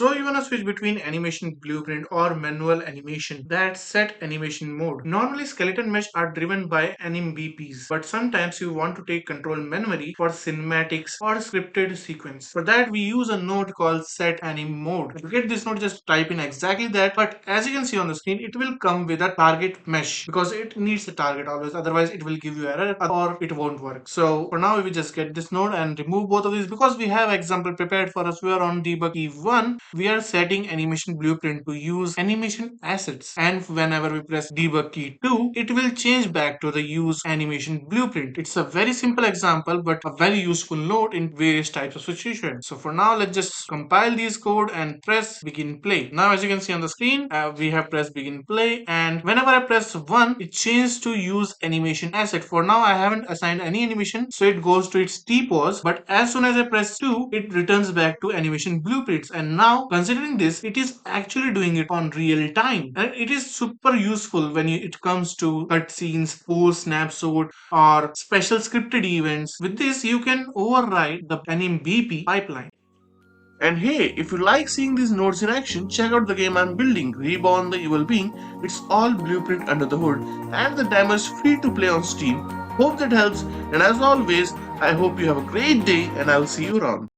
So you wanna switch between animation blueprint or manual animation. That's set animation mode. Normally skeleton mesh are driven by AnimBPs, but sometimes you want to take control manually for cinematics or scripted sequence. For that we use a node called set anim mode. To get this node, just type in exactly that, but as you can see on the screen, it will come with a target mesh because it needs a target always, otherwise it will give you error or it won't work. So for now we will just get this node and remove both of these because we have example prepared for us. We are on debug E1. We are setting animation blueprint to use animation assets, and whenever we press debug key 2, it will change back to the use animation blueprint. It's a very simple example but a very useful node in various types of situations. So for now let's just compile these code and press begin play. Now as you can see on the screen, we have pressed begin play, and whenever I press 1, it changes to use animation asset. For now I haven't assigned any animation, so it goes to its T-pose, but as soon as I press 2, it returns back to animation blueprints. And now considering this, it is actually doing it on real time, and it is super useful when it comes to cutscenes, post snapshot, or special scripted events. With this you can override the AnimBP pipeline. And hey, if you like seeing these nodes in action, check out the game I'm building, Reborn the Evil Being. It's all blueprint under the hood, and the demo is free to play on Steam. Hope that helps, and as always, I hope you have a great day, and I'll see you around.